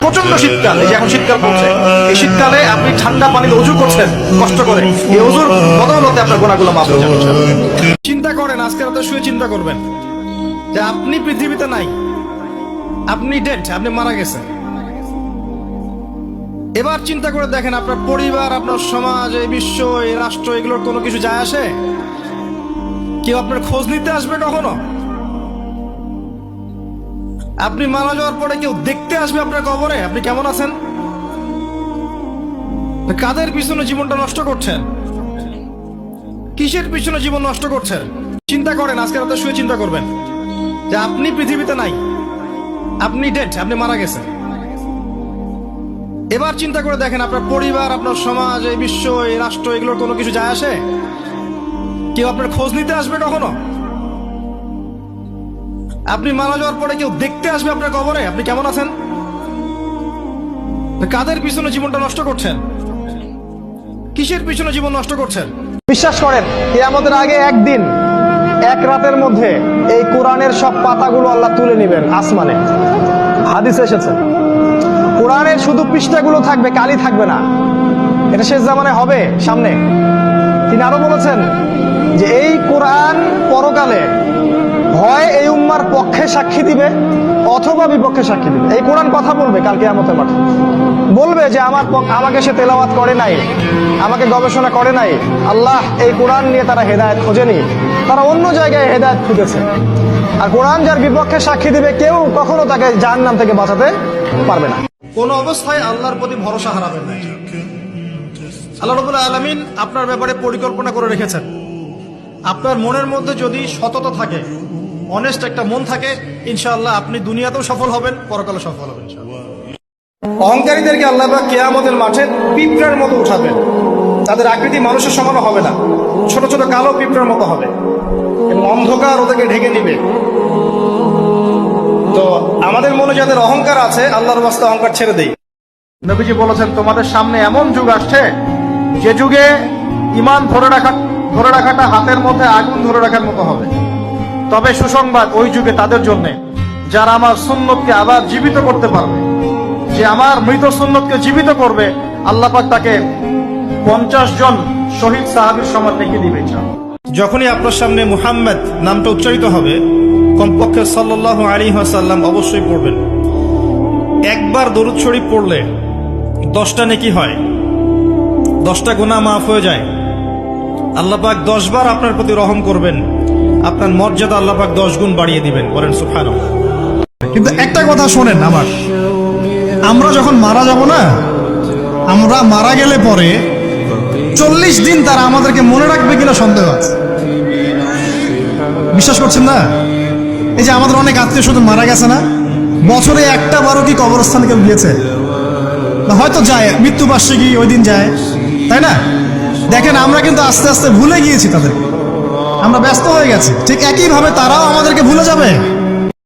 প্রচন্ড শীতকাল, এই যে এখন শীতকাল পড়ছে, এই শীতকালে আপনি ঠান্ডা পানিতে অজু করছেন কষ্ট করে, এই অজুর বদৌলতে আপনার গুনাহগুলো মাফ হয়ে যাবে। চিন্তা করেন, আজকে রাতে শুয়ে চিন্তা করবেন যে আপনি পৃথিবীতে নাই, আপনি ডেড, আপনি মারা গেছেন। এবার চিন্তা করে দেখেন, আপনার পরিবার, আপনার সমাজ, এই বিশ্ব, এই রাষ্ট্র, এগুলোর কোনো কিছু যায় আসে? কেউ আপনার খোঁজ নিতে আসবে কখনো? আপনি মারা যাওয়ার পরে কেউ দেখতে আসবে আপনার কবরে আপনি কেমন আছেন? কাদের পিছনে জীবনটা নষ্ট করছেন? কিসের পিছনে জীবন নষ্ট করছেন? চিন্তা করেন, আজকে রাতে শুয়ে চিন্তা করবেন যে আপনি পৃথিবীতে নাই, আপনি ডেড, আপনি মারা গেছেন। এবার চিন্তা করে দেখেন, আপনার পরিবার, আপনার সমাজ, এই বিশ্ব, এই রাষ্ট্র, এগুলোর কোনো কিছু যায় আসে? কেউ আপনার খোঁজ নিতে আসবে কখনো? আপনি মারা যাওয়ার পরে কেউ দেখতে আসবে আপনার কবরে আপনি কেমন আছেন? কাদের পিছনে জীবনটা নষ্ট করছেন? কিসের পিছনে জীবন নষ্ট করছেন? বিশ্বাস করেন, কিয়ামতের আগে একদিন, এক রাতের মধ্যে এই কোরআনের সব পাতাগুলো আল্লাহ তুলে নেবেন আসমানে। হাদিস এসেছে, কোরআনের শুধু পৃষ্ঠাগুলো থাকবে, কালি থাকবে না। এটা শেষ জামানায় হবে সামনে। তিনি আরো বলেছেন যে এই কোরআন পরকালে হয় এই উম্মার পক্ষে সাক্ষী দিবে অথবা বিপক্ষে সাক্ষী দিবে। এই কোরআন কথা বলবে কাল কিয়ামতের মাঠে, বলবে যে আমাকে সে তেলাওয়াত করে নাই, আমাকে গবেষণা করে নাই। আল্লাহ এই কোরআন নিয়ে তারা হেদায়েত খোঁজেনি, তারা অন্য জায়গায় হেদায়েত খুঁজেছে। আর কোরআন যার বিপক্ষে সাক্ষী দিবে, কেউ কখনো তাকে জাহান্নাম থেকে বাঁচাতে পারবে না। কোন অবস্থায় আল্লাহর প্রতি ভরসা হারাবেন না। আল্লাহ রাব্বুল আলামিন আপনার ব্যাপারে পরিকল্পনা করে রেখেছেন। আপনার মনের মধ্যে যদি সততা থাকে, অনেস্ট একটা মন থাকে, ইনশাআল্লাহ আপনি দুনিয়াতেও সফল হবেন, পরকালে সফল হবেন। অহংকারীদেরকে আল্লাহ পাক কিয়ামতের মাঠে পিঁপড়ার মতো উঠাবেন। তাদের আকৃতি মানুষের সমান হবে না, ছোট ছোট কালো পিঁপড়ার মতো হবে এবং অন্ধকার ওদেরকে ঢেকে নিবে। তো আমাদের মনে যাদের অহংকার আছে, আল্লাহর ওয়াস্তে অহংকার ছেড়ে দেই। নবীজি বলেছেন, তোমাদের সামনে এমন যুগ আসছে যে যুগে ঈমান ধরে রাখাটা হাতের মধ্যে আগুন ধরে রাখার মতো হবে। তবে সুসংবাদ ওই যুগে তাদের জন্য যারা আমার সুন্নতকে আবার জীবিত করতে পারবে। যে আমার মৃত সুন্নতকে জীবিত করবে, আল্লাহ পাক তাকে 50 জন শহীদ সাহাবীর সমান লিখে দিবে। যখনই আপনার সামনে মুহাম্মদ নামটা উচ্চারিত হবে, কমপক্ষে সাল্লাল্লাহু আলাইহি ওয়াসাল্লাম অবশ্যই পড়বেন। একবার দরুদ শরীফ পড়লে 10টা নেকি হয়, 10টা গুনাহ মাফ হয়ে যায়। আল্লাহ পাক 10 বার আপনার প্রতি রহম করবেন, আপনার মর্যাদা আল্লাহ পাক 10 গুণ বাড়িয়ে দিবেন। বলেন সুবহানাল্লাহ। কিন্তু একটা কথা শোনেন আমার, আমরা যখন মারা যাব না, আমরা মারা গেলে পরে 40 দিন তারা আমাদেরকে মনে রাখবে কিনা সন্দেহ আছে। বিশ্বাস করছেন না? এই যে আমাদের অনেক আত্মীয় স্বজন মারা গেছে না, বছরে একটা বারো কি কবরস্থানে কেউ গিয়েছে? হয়তো যায়, মৃত্যুবার্ষিকী ওই দিন যায়, তাই না? দেখেন, আমরা কিন্তু আস্তে আস্তে ভুলে গিয়েছি তাদেরকে, আমরা ব্যস্ত হয়ে গেছি। ঠিক একইভাবে তারাও আমাদেরকে ভুলে যাবে।